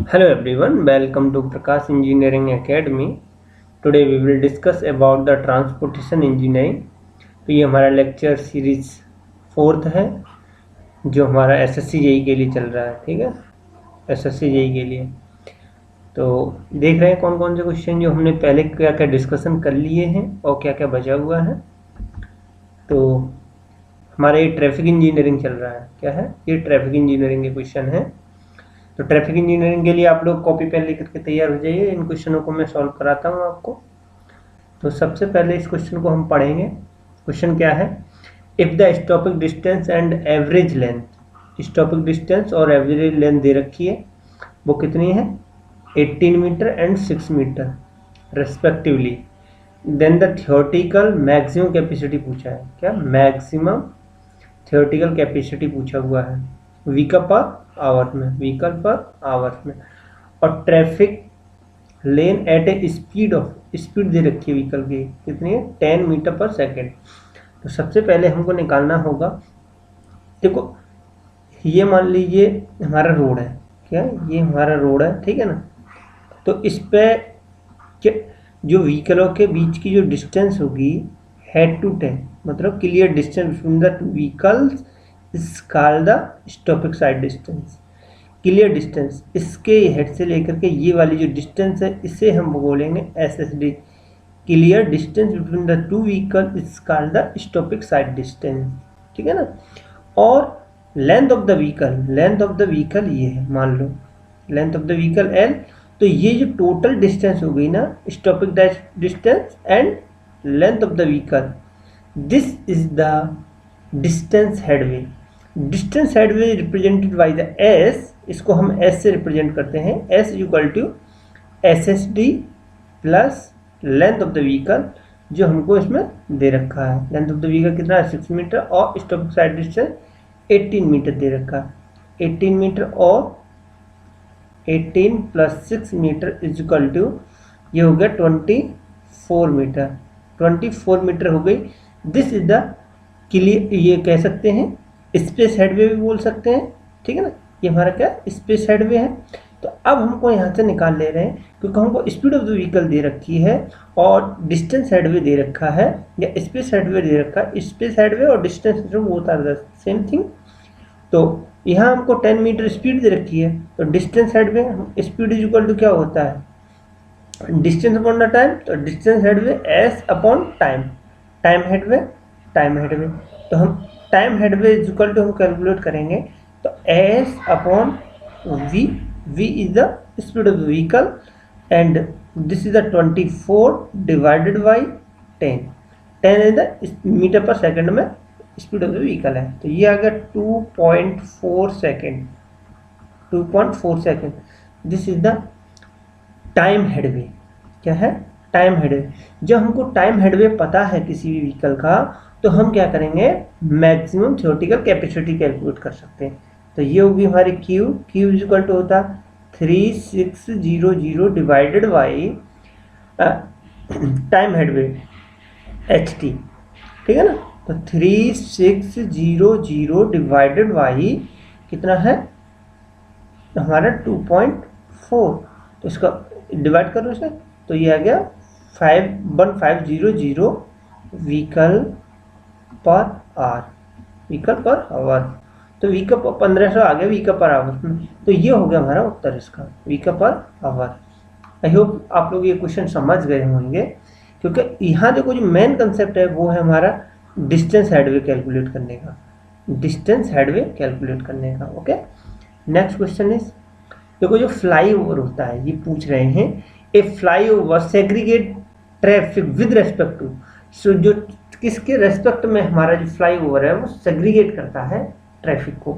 Hello everyone, welcome to Prakash Engineering Academy. Today we will discuss about the transportation engineering. तो ये हमारा lecture series 4th है जो हमारा एसएससी जेई के लिए चल रहा है। ठीक है, एसएससी जेई के लिए तो देख रहे हैं कौन कौन से क्वेश्चन जो हमने पहले क्या क्या डिस्कशन कर लिए हैं और क्या क्या बचा हुआ है। तो हमारा ये ट्रैफिक इंजीनियरिंग चल रहा है। क्या है ये? ट्रैफिक इंजीनियरिंग के क्वेश्चन है। तो ट्रैफिक इंजीनियरिंग के लिए आप लोग कॉपी पेन लेकर के तैयार हो जाइए। इन क्वेश्चनों को मैं सॉल्व कराता हूँ आपको। तो सबसे पहले इस क्वेश्चन को हम पढ़ेंगे। क्वेश्चन क्या है? If the stopping distance and average length, stopping distance और एवरेज लेंथ दे रखी है, वो कितनी है? 18 metre and 6 metre respectively. Then the theoretical maximum capacity पूछा है। क्या? मैक्सिमम थियोरेटिकल कैपेसिटी पूछा हुआ है व्हीकल पर आवर में, व्हीकल पर आवर में। और traffic lane at a speed दे रखी है व्हीकल की, कितनी है? 10 मीटर पर सेकेंड। तो सबसे पहले हमको निकालना होगा, देखो ये मान लीजिए हमारा रोड है। क्या? ये हमारा रोड है, ठीक है ना। तो इस पे जो व्हीकलों के बीच की जो डिस्टेंस होगी हेड टू टेल, मतलब clear distance between the vehicles is called the stopping side distance. Clear distance, इसके हेड से लेकर के ये वाली जो डिस्टेंस है इसे हम बोलेंगे SSD. Clear distance between the two vehicle is called the stopping side distance. ठीक है ना। और लेंथ ऑफ द व्हीकल ये है, मान लो length of the vehicle L. तो ये जो टोटल डिस्टेंस हो गई ना, stopping distance and length of the vehicle, this is the distance headway. Distance headway represented by the S, इसको हम एस से रिप्रेजेंट करते हैं। S is equal to S S D plus length of the vehicle जो हमको इसमें दे रखा है। लेंथ ऑफ द व्हीकल कितना है? 6 मीटर और स्टॉपिंग साइड डिस्टेंस 18 मीटर दे रखा है। 18 मीटर और 18 plus 6 metre is equal to, ये हो गया 24 मीटर। 24 मीटर हो गई। दिस इज द क्लियर, ये कह सकते हैं स्पेस हेडवे भी बोल सकते हैं। ठीक है ना। ये हमारा क्या? स्पेस हेडवे है। तो अब हमको यहाँ से निकाल ले रहे हैं क्योंकि हमको स्पीड ऑफ द व्हीकल दे रखी है और डिस्टेंस हेडवे दे रखा है या स्पेस हेडवे दे रखा है। स्पेस हेडवे और distance both are the same thing. तो यहाँ हमको 10 मीटर स्पीड दे रखी है, तो distance headway speed is equal to क्या होता है? Distance upon the time. तो distance headway S upon time, time headway. तो हम time headway is equal to हम कैलकुलेट करेंगे तो S upon V. V is the speed of the vehicle and this is the 24 divided by 10। 10 is the metre per second में speed of the vehicle है। तो ये आ गया 2.4 second. 2.4 second. This is the time headway. क्या है? Time headway. जब हमको टाइम हेडवे पता है किसी भी व्हीकल का, तो हम क्या करेंगे? मैक्सिमम थियोरेटिकल कैपेसिटी कैलकुलेट कर सकते हैं। तो ये होगी हमारी Q. Q is equal to होता 3600 divided by time headway H T. ठीक है ना। तो 3600 डिवाइडेड बाई कितना है हमारा? 2.4। तो इसका डिवाइड करो इसे, तो ये आ गया 1500 vehicle per our, vehicle per our. तो व्हीकल 1500 आ गया व्हीकल पर आवर में। तो ये हो गया हमारा उत्तर इसका, vehicle per our. I hope आप लोग ये क्वेश्चन समझ गए होंगे क्योंकि यहाँ देखो जो मेन कंसेप्ट है वो है हमारा डिस्टेंस हेडवे कैलकुलेट करने का, डिस्टेंस हेडवे कैलकुलेट करने का। ओके, नेक्स्ट क्वेश्चन इज, देखो जो फ्लाई ओवर होता है, ये पूछ रहे हैं a flyover segregate traffic with respect to. So जो किसके रेस्पेक्ट में हमारा जो फ्लाई ओवर है वो सेग्रीगेट करता है ट्रैफिक को।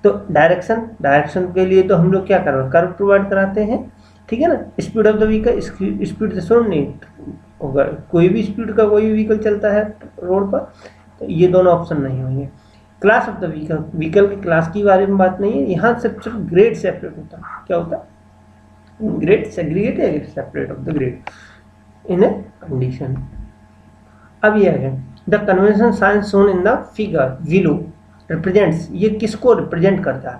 तो डायरेक्शन के लिए तो हम लोग क्या कर कर्व प्रोवाइड कराते हैं। ठीक है ना। Speed of the vehicle, speed से नहीं होगा, कोई भी स्पीड का कोई भी व्हीकल चलता है रोड पर, तो ये दोनों ऑप्शन नहीं होंगे। Class of the vehicle, vehicle की क्लास के बारे में बात नहीं है यहाँ, सिर्फ ग्रेड सेपरेट होता है। क्या होता है? ग्रेड सेग्रीगेट या separate of the grade in a condition. अब ये है the convention sign shown in the figure below represents, ये किसको रिप्रेजेंट करता है?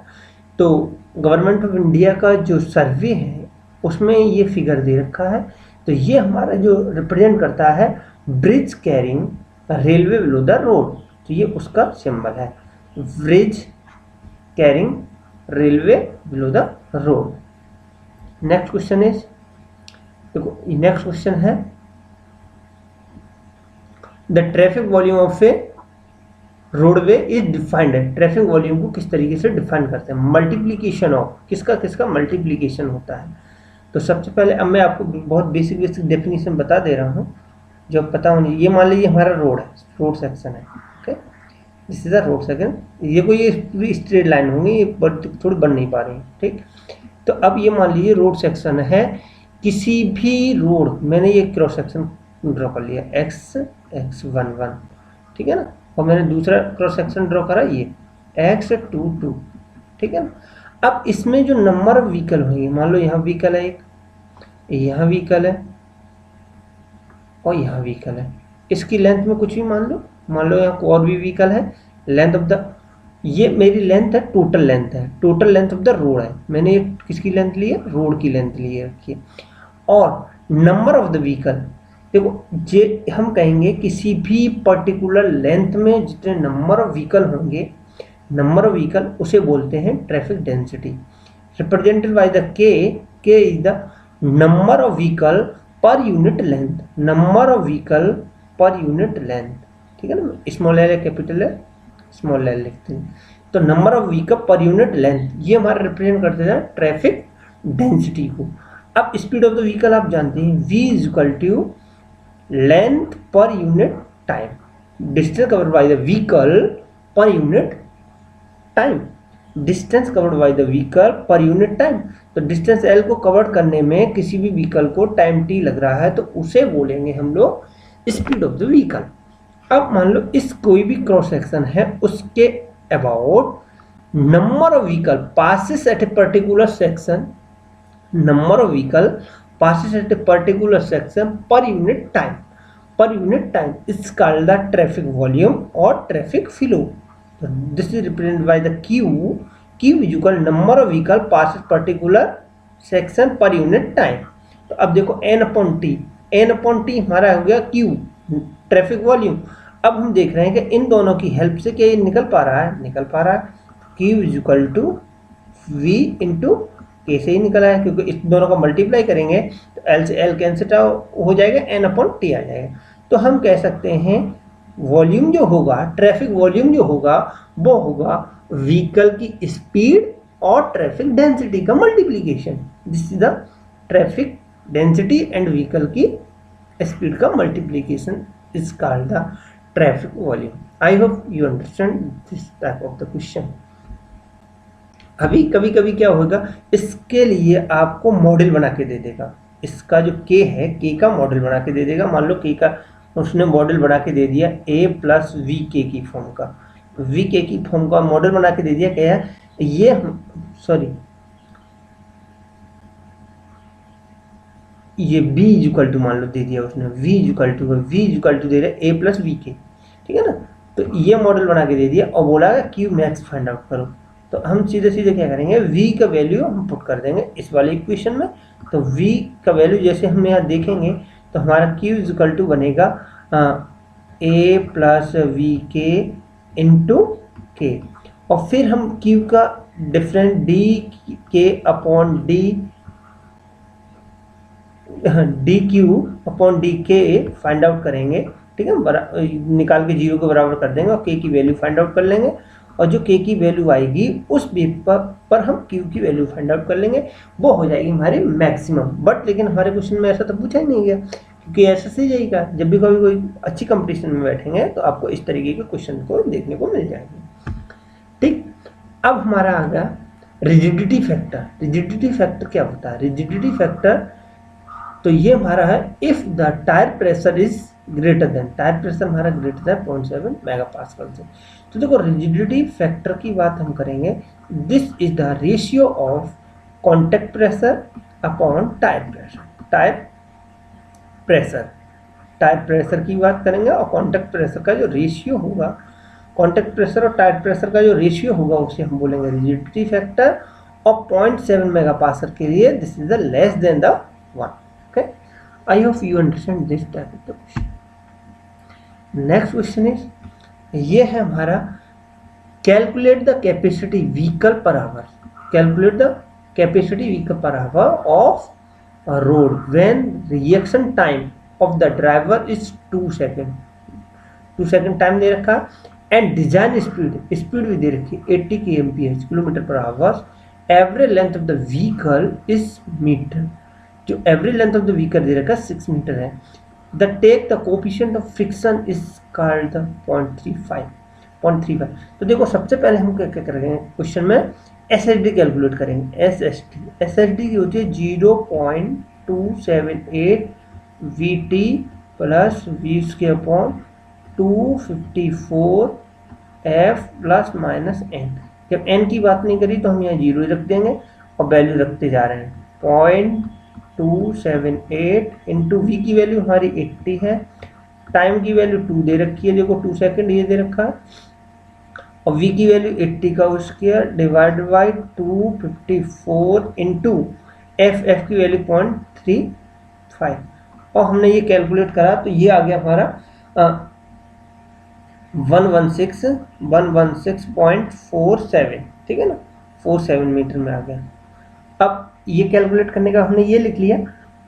तो गवर्नमेंट ऑफ इंडिया का जो सर्वे है उसमें ये फिगर दे रखा है। तो ये हमारा जो रिप्रेजेंट करता है bridge carrying railway below the road, तो ये उसका सिंबल है, bridge carrying railway below the road. Next question is, देखो नेक्स्ट क्वेश्चन है the traffic volume of A roadway is defined है। ट्रैफिक वॉल्यूम को किस तरीके से डिफाइन करते हैं? मल्टीप्लीकेशन ऑफ किसका किसका मल्टीप्लीकेशन होता है। तो सबसे पहले अब मैं आपको बहुत बेसिक डेफिनेशन बता दे रहा हूँ जो पता होनी। ये मान लीजिए हमारा रोड है, रोड सेक्शन है, okay, this is a road section. ये कोई ये पूरी स्ट्रेट लाइन होंगी, ये थोड़ी बन नहीं पा रही, ठीक। तो अब ये मान लीजिए रोड सेक्शन है, किसी भी रोड, मैंने ये क्रॉस सेक्शन ड्रॉ कर लिया x1 ठीक है ना, और मैंने दूसरा क्रॉस सेक्शन ड्रॉ करा ये x2 ठीक है ना। अब इसमें जो नंबर ऑफ व्हीकल होंगे, मान लो यहाँ व्हीकल है एक, यहाँ व्हीकल है और यहाँ व्हीकल है, इसकी लेंथ में कुछ भी मान लो यहाँ और भी व्हीकल है, लेंथ ऑफ द, ये मेरी लेंथ है, टोटल लेंथ है, total length of the road है, मैंने ये किसकी लेंथ ली है? रोड की लेंथ ली है, रखिए। और नंबर ऑफ द व्हीकल, देखो जे हम कहेंगे किसी भी पर्टिकुलर लेंथ में जितने नंबर ऑफ व्हीकल होंगे, नंबर ऑफ व्हीकल उसे बोलते हैं traffic density, represented by the K is the number of vehicle per unit length, number of vehicle per unit length, ठीक है ना। स्मॉल एल है, कैपिटल है, स्मॉल एल लिखते हैं। तो number of vehicle per unit length, ये हमारा रिप्रेजेंट करते हैं ट्रैफिक डेंसिटी को। अब स्पीड ऑफ द व्हीकल आप जानते हैं, v is equal to length per unit time, distance covered by the vehicle per unit time, distance covered by the vehicle per unit time. तो distance l को cover करने में किसी भी vehicle को टाइम t लग रहा है, तो उसे बोलेंगे हम लोग स्पीड ऑफ द व्हीकल। अब मान लो इस कोई भी क्रॉस सेक्शन है, उसके about number of vehicle passes at a particular section, number of vehicle passes at a particular section per unit time is called the traffic volume or traffic flow. So this is represented by the q is equal number of vehicle passes particular section per unit time. तो अब देखो n upon t हमारा हो गया q traffic volume. अब हम देख रहे हैं कि इन दोनों की हेल्प से क्या ये निकल पा रहा है, q is equal to v into कैसे ही निकला है, क्योंकि इस दोनों का मल्टीप्लाई करेंगे तो L से L कैंसिल हो जाएगा, n अपॉन t आ जाएगा। तो हम कह सकते हैं वॉल्यूम जो होगा, ट्रैफिक वॉल्यूम जो होगा वो होगा व्हीकल की स्पीड और ट्रैफिक डेंसिटी का multiplication. This is the traffic density and vehicle की स्पीड का multiplication is called the traffic volume. I hope you understand this type of the question. अभी कभी कभी क्या होगा, इसके लिए आपको मॉडल बना के दे देगा, इसका जो k है k का मॉडल बना के दे देगा। मान लो k का उसने मॉडल बना के दे दिया a प्लस वी के की फॉर्म का, वी के की फॉर्म का मॉडल बना के दे दिया। क्या है ये, सॉरी ये b इक्वल टू मान लो दे दिया उसने, v इक्वल टू दे रहा है a प्लस वी के, ठीक है ना। तो ये मॉडल बना के दे दिया और बोला q मैक्स फाइंड आउट करो। तो हम सीधे सीधे क्या करेंगे, v का वैल्यू हम पुट कर देंगे इस वाले इक्वेशन में। तो v का वैल्यू जैसे हम यहाँ देखेंगे तो हमारा q इज इक्वल टू बनेगा a प्लस वी के इंटू के, और फिर हम q का डिफरेंस d के upon D Q upon D के फाइंड आउट करेंगे, ठीक है, निकाल के 0 के बराबर कर देंगे और k की वैल्यू फाइंड आउट कर लेंगे। और जो k की वैल्यू आएगी उस बेस पर हम q की वैल्यू फाइंड आउट कर लेंगे, वो हो जाएगी हमारी मैक्सिमम। बट लेकिन हमारे क्वेश्चन में ऐसा तो पूछा ही नहीं गया, क्योंकि ऐसा से जाएगा जब भी कभी कोई अच्छी कंपटीशन में बैठेंगे तो आपको इस तरीके के क्वेश्चन को देखने को मिल जाएंगे, ठीक। अब हमारा आ गया रिजिडिटी फैक्टर। रिजिडिटी फैक्टर क्या होता है? रिजिडिटी फैक्टर तो ये हमारा है if the tyre pressure is greater than, tyre pressure हमारा ग्रेटर देन 0.7 मेगापास्कल से। तो देखो रिजिडिटी फैक्टर की बात हम करेंगे, this is the ratio of contact pressure upon tyre pressure. Tyre pressure की बात करेंगे और कॉन्टैक्ट प्रेशर का जो रेशियो होगा कॉन्टैक्ट प्रेशर और टायर प्रेशर का जो रेशियो होगा उसे हम बोलेंगे रिजिडिटी फैक्टर, और 0.7 मेगापास्कल के लिए this is the less than the 1. Okay, I hope you understand this type of the question. Next question is, ये है हमारा calculate the capacity vehicle per hour. Calculate the capacity vehicle per hour of road when reaction time of the driver is 2 second. 2 second time दे रखा, and design speed भी दे रखी 80 kmph kilometre per hour. Average length of the vehicle is metre. जो average length of the vehicle दे रखा 6 metre है. The take the coefficient of friction is called the 0.35. तो देखो सबसे पहले हम क्या क्या करेंगे क्वेश्चन में, एसएसडी कैलकुलेट करेंगे. एसएसडी की होती है 0.278 VT plus V square upon 254 F plus minus N. जब N की बात नहीं करी तो हम यहाँ 0 रख देंगे और वैल्यू रखते जा रहे हैं. 0.278 इंटू V की वैल्यू हमारी 80 है, टाइम की वैल्यू 2 दे रखी है, देखो 2 सेकेंड ये दे रखा है, और V की वैल्यू 80 का square divide by 254 into F की वैल्यू 0.35, और हमने ये कैलकुलेट करा तो ये आ गया हमारा 116.47. ठीक है ना, 47 मीटर में आ गया. अब ये कैलकुलेट करने का हमने ये लिख लिया.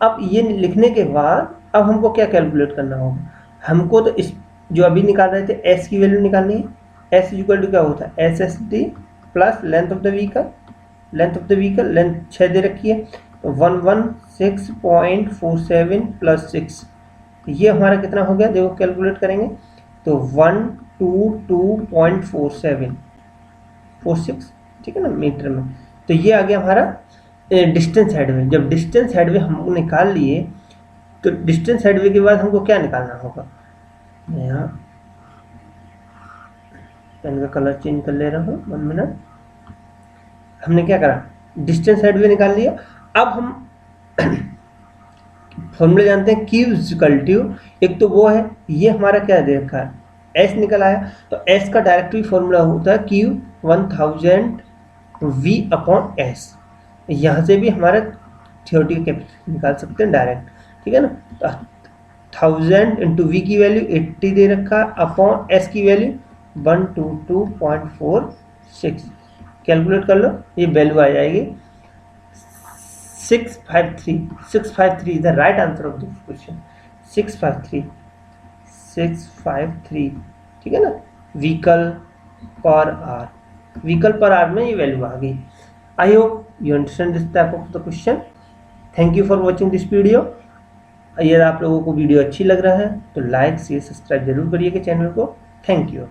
अब ये लिखने के बाद अब हमको क्या कैलकुलेट करना होगा, हमको तो इस जो अभी निकाल रहे थे एस की वैल्यू निकालनी है. एस इक्वल टू क्या होता है, S S D plus length of the vehicle. Length 6 दे रखी है, तो 116.47 प्लस 6, ये हमारा कितना हो गया, देखो कैलकुलेट करेंगे तो 122.46. ठीक है ना, मीटर में. तो ये आ गया हमारा डिस्टेंस हेडवे. जब डिस्टेंस हेडवे हम निकाल लिए तो डिस्टेंस हेडवे के बाद हमको क्या निकालना होगा, यहाँ पेन का कलर चेंज कर ले रहा हूँ 1 मिनट. हमने क्या करा, डिस्टेंस हेडवे निकाल लिया. अब हम फॉर्मूले जानते हैं, Q इक्वल टू, एक तो वो है, ये हमारा क्या दे रखा है, S निकल आया, तो S का डायरेक्टली फॉर्मूला होता है Q 1000 V अपॉन S. यहाँ से भी हमारा थ्योरेटिकल कैपेसिटी निकाल सकते हैं डायरेक्ट. ठीक है ना, तो 1000 इंटू V की वैल्यू 80 दे रखा अपॉन S की वैल्यू 122.46. कैलकुलेट कर लो, ये वैल्यू आ जाएगी 653 is the right answer of this question. 653. ठीक है ना, व्हीकल पर आवर में ये वैल्यू आ गई. आई hope you understand this type of the question. Thank you for watching this video. यदि आप लोगों को वीडियो अच्छी लग रहा है तो लाइक शेयर सब्सक्राइब जरूर करिएगा चैनल को. Thank you.